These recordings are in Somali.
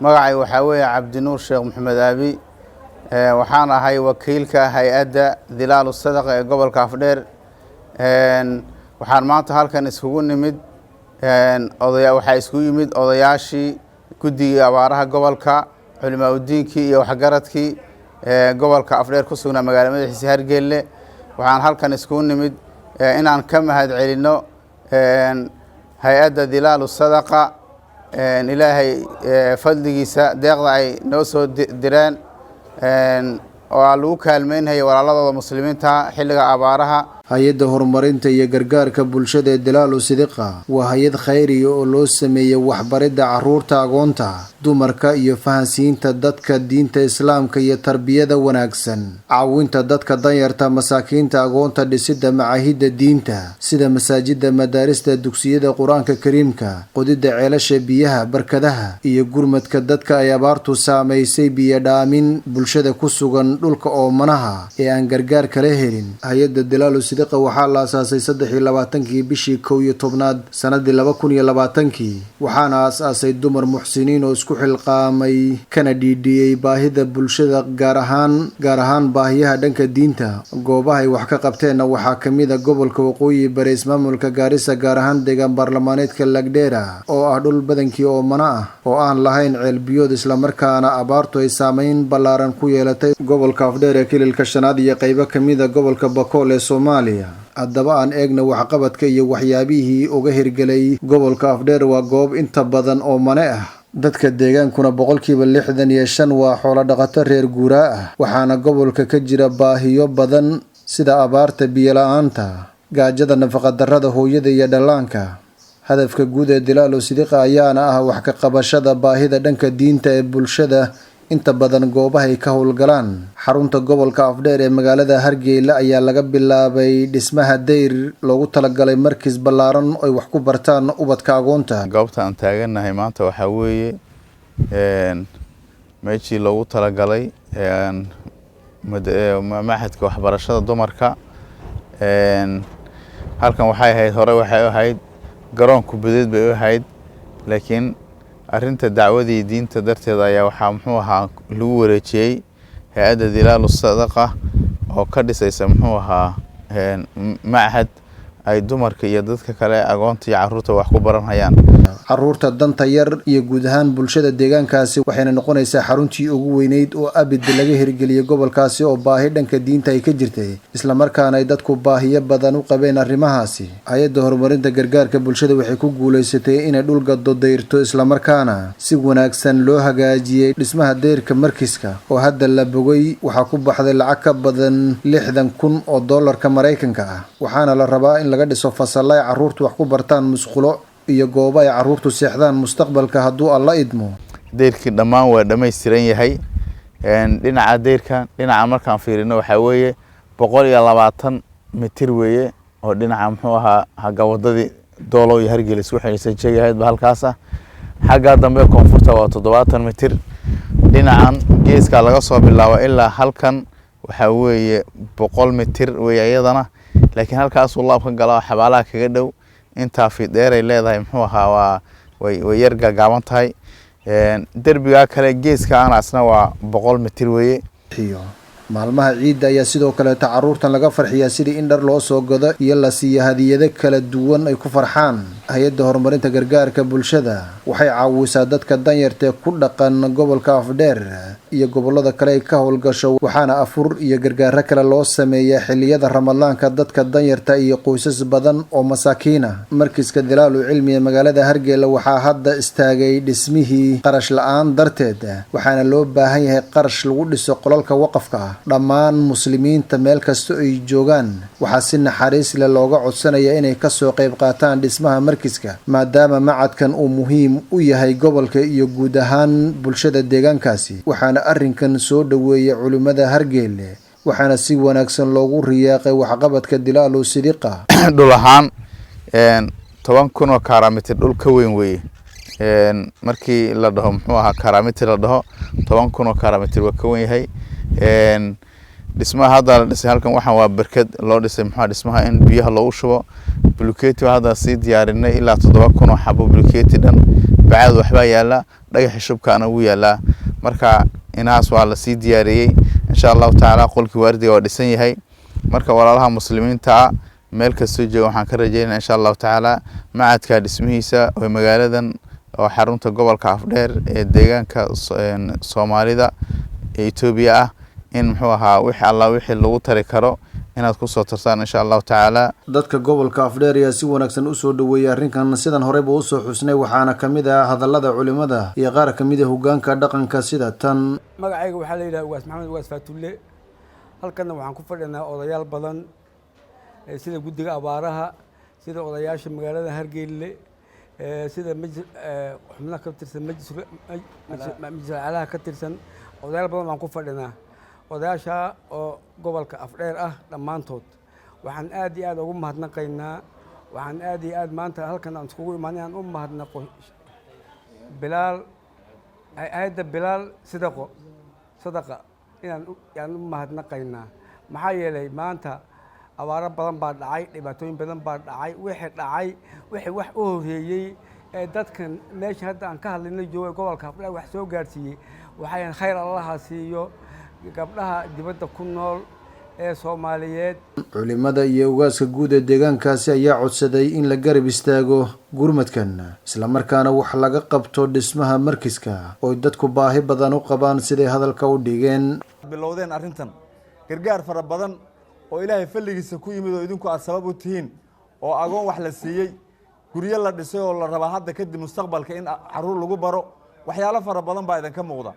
magacay waxaa weeye Cabdinuur Sheekh Maxamed Aabi waxaan ahay wakiilka hay'adda Dilaalu Sadaqa ee gobolka Afdheer waxaan maanta halkan isugu nimid waxaa isugu yimid odayaashii guddiga abaaraha gobolka culimaa diinkii iyo waxgaradkii gobolka Afdheer ku sugnaa magaalada madaxiisa Hargeysa waxaan halkan isugu nimid inaan ka mahad celino hay'adda Dilaalu Sadaqa ilaahay fadligiisa deeqda ay noo soo direen oo lagu kaalmeynay walaaladooda muslimiinta xilliga abaaraha. hay'adda horumarinta iyo gargaarka bulshada Dilaalu Sadaqa waa hay'ad khayri oo loo sameeyay waxbaridda caruurta agoonta dumarka iyo fahansiinta dadka diinta islaamka iyo tarbiyada wanaagsan caawinta dadka danyarta masaakiinta agoonta dhisidda macaahidda diinta sida masaajidda madaarista dugsiyada quraanka kariimka qodida ceelasha biyaha barkadaha iyo gurmadka dadka ay abaartu saameysay biyo dhaamin bulshada ku sugan dhulka oomanaha ee aan gargaar kala helin. hay'adda Dilaalu waxaa la aasaasay 23 bishii 11aad sanadii 2020 waxaana aasaasay dumar muxsiniin oo isku xilqaamay kana dhiidhiyay baahida bulshada gaar ahaan baahiyaha dhanka diinta. goobaha ay wax ka qabteen waxaa kamid ah gobolka Waqooyi Bari ismaamulka Gaarisa gaar ahaan deegaan baarlamaaneedka Lagdheera oo ah dhul badankii oo mana ah oo aan lahayn ceel biyood isla markaana abaartu ay saameyn ballaaran ku yeelatay gobolka Afdheer ee kililka shanaad iyo qaybo kamid ah gobolka Bakool ee Soomaaliya. haddaba aan eegna waxqabadka iyo waxyaabihii uga hirgelay gobolka Afdheer waa goob inta badan oo mane ah dadka deegaankuna 65% waa xoolo dhaqato reer guuraa ah waxaana gobolka ka jira baahiyo badan sida abaarta biyo la'aanta gaajada nafaqa darrada hooyada iyo dhallaanka. hadafka guud ee Dilaalu Sadaqa ayaana ah wax ka qabashada baahida dhanka diinta ee bulshada inta badan goobaha ay ka howlgalaan. xarunta gobolka Afdheer ee magaalada Hargeysa ayaa laga bilaabay dhismaha dayr loogu talagalay markis ballaaran oo wax ku bartaan ubadka agoonta. goobta aan taaganahay maanta waxa weeye meeshii loogu talagalay maxadka waxbarashada dumarka. halkan waxay ahayd garoon kubadeed bay ahayd laakiin arrinta dacwadii diinta darteeda ayaa waxaa lagu wareejiyay hay'adda Dilaalu Sadaqa oo ka dhisaysa macahad ay dumarka iyo dadka kale agoonta iyo caruurta wax ku baranayaan. caruurta danta yar iyo guud ahaan bulshada deegaankaasi waxayna noqonaysaa xaruntii ugu weyneyd oo abid laga hirgeliyay gobolkaasi oo baahi dhanka diinta ay ka jirtay isla markaana ay dadku baahiyo badan u qabeen arrimahaasi. hay'adda horumarinta gargaarka bulshada waxay ku guuleysatay inay dhul gado dayrto isla markaana si wanaagsan loo hagaajiyay dhismaha deyrka markiska oo hadda la bogay waxaa ku baxday lacag ka badan $60,000 oo dollarka Mareykanka ah waxaana la rabaa in laga dhiso fasal ay caruurtu wax ku bartaan musqulo iyo goobo ay caruurtu seexdaan mustaqbalka hadduu alla idmo. deyrkii dhammaan waa dhammaystiran yahay dhinaca deyrka dhinaca markaan fiirino waxa weeye 120 mitir weeye oo dhinaca haga wadadii doolo iyo Hargeysa waxay sajeeyahay halkaas ah. xagga dambe koonfurta waa 70 mitir dhinacan geeska laga soo bilaabo ilaa halkan waxa weeye 100 mitir weeye iyadana laakiin halkaas uu laab ka galaa xabaalaha kaga dhow inta fi dheer ay leedahay way yar gaaban tahay. derbiga kale geeska aan asna waa 100 mitir weeye. maalmaha ciidda ayaa sidoo kale caruurtan laga farxiyaa sidii in dhar loo soo gado iyo la siiyo hadiyado kala duwan ay ku farxaan. hay'adda horumarinta gargaarka bulshada waxay caawisaa dadka danyarta ku dhaqan gobolka Afdheer iyo gobolada kale ay ka howlgasho waxaana afur iyo gargaar kale loo sameeyaa xilliyada Ramadaanka dadka danyarta iyo qoysas badan oo masaakiin ah. markiiska Dilaalu cilmi ee magaalada Hargeysa waxaa hadda istaagay dhismihii qarash la'aan darteed waxaana loo baahan yahay qarash lagu dhiso qolalka waqafka ah. dhammaan muslimiinta meel kasta ay joogaan waxaa si naxariis leh looga codsanayaa inay ka soo qayb qaataan dhismaha markiska maadaama macadkan uu muhiim u yahay gobolka iyo guud ahaan bulshada deegaankaasi. waxaana arrinkan soo dhaweeyay culimada Hargeysa waxaana si wanaagsan loogu riyaaqay waxqabadka Dilaalu Sadaqa. dhul ahaan 10,000 kilomitir dhul ka weyn weeye markii la dhaho kilomitir la dhaho 10,000 kilomitir waa ka weyn yahay. dhismaha hadda la dhisay halkan waxaan waa barkad loo dhisay dhismaha in biyaha loogu shubo bulkeeti hadda si diyaarinay ilaa 7,000 xabo bulkeeti dhan bacaad waxba yaala dhagaxi shubkaana wuu yaalaa marka inaas waa la sii diyaariyey insha Allah taala qolkii waardiga waa dhisan yahay marka walaalaha muslimiinta meel kasta jooga waxaan ka rajaynayaa insha Allah taala macadka dhismihiisa oo magaaladan oo xarunta gobolka Afdheer ee deegaanka Soomaalida ee Itoobiya in muxuu ahaa wixii lagu tari karo inaad ku soo tarsaan insha Allah taala dadka gobolka Afdheer ayaa si wanaagsan u soo dhaweeyay arrinkan sidan horeyba u soo xusnay waxaana kamid ah hadallada culimada iyo qaar kamid ah hoggaanka dhaqanka sida tan magacayga waxa la yiraahdaa Ugaas Maxamed Ugaas Faatulle halkan waxaan ku fadhinaa odayaal badan sida guddiga abaaraha sida odayaasha magaalada Hargeysa sida xubnaha ka tirsan majliska ka tirsan odayaal badan waan ku fadhinaa odayaasha oo gobolka Afdheer dhamaantood waxaan aad iyo aad ugu mahadnaqaynaa waxaan aad iyo aad maanta halkan aan iskugu imaanay aan u mahadnaqo Bilaal ayda Bilaal sadaqa inaan u mahadnaqaynaa maxaa yeelay maanta abaaro badan baa dhacay dhibaatooyin badan baa dhacay wixii wax u horeeyay ee dadkan meesha hadda aan ka hadlayno jooga gobolka Afdheer wax soo gaarsiiyay waxaan khayr Allah siiyo gabdhaha dibadda ku nool ee Soomaaliyeed culimada iyo ugaaska guud ee deegaankaasi ayaa codsaday in la garab istaago gurmadkan isla markaana wax laga qabto dhismaha markiska oo dadku baahi badan u qabaan siday hadalka u dhigeen bilowdeen arrintan gargaar fara badan oo Ilaahay falligiisa ku yimid oo idinku aad sabab u tihiin oo agoon wax la siiyay guryo la dhisay oo la raba hadda kadib mustaqbalka in caruur lagu baro waxyaalo fara badan baa idin ka muuqda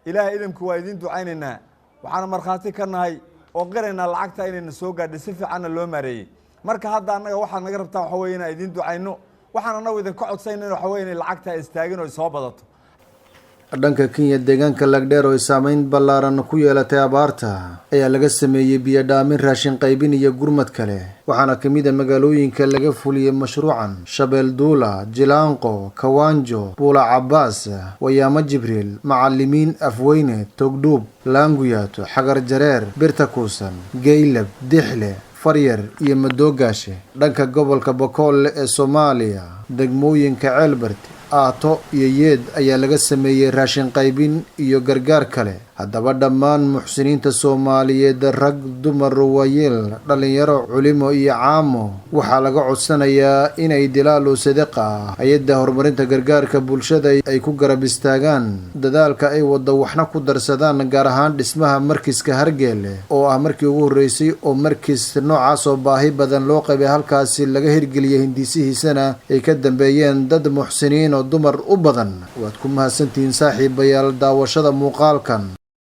Ilaahay idinku waa idin ducaynaynaa waxaan marxaati ka nahay oo qirayna lacagta inayna soo gaadhay si fiican loo maareeyay marka hadda anaga waxaan naga rabtaa waxa weeye inaan idin ducayno waxaan anagu idin ka codsaynaa waxa weeye in lacagta istaagin oo soo badato dhanka Kenya deegaanka Lagdheer oo saameyn ballaaran ku yeelatay abaarta ayaa laga sameeyay biyo dhaamin raashin qaybin iyo gurmad kale waxaana kamid ah magaalooyinka laga fuliyay mashruucan Shabeel Duula Jilaanqo Kawanjo Buula Cabbaas Wayaama Jibriil macallimiin Afweyne Togdhub Laanguyato Xagar Jareer Birta Kuusan Geylab Dixle Faryar iyo Madoogaashe dhanka gobolka Bokool ee Soomaaliya degmooyinka Ceelbert Aato iyo Yeed ayaa laga sameeyay raashin qaybin iyo gargaar kale haddaba dhammaan muxsiniinta Soomaaliyeed rag dumar waayeel dhalinyaro culimo iyo caamo waxaa laga codsanayaa inay Dilaalu Sadiqa hay'adda horumarinta gargaarka bulshada ay ku garab istaagaan dadaalka ay wada waxna ku darsadaan gaar ahaan dhismaha markiska Hargeysa oo ah markii ugu horeysay oo markis noocaas oo baahi badan loo qabay halkaasi laga hirgeliyay hindisihiisana ay ka dambeeyeen dad muxsiniin oo dumar u badan waad ku mahadsantihiin saaxiibayaal daawashada muuqaalkan.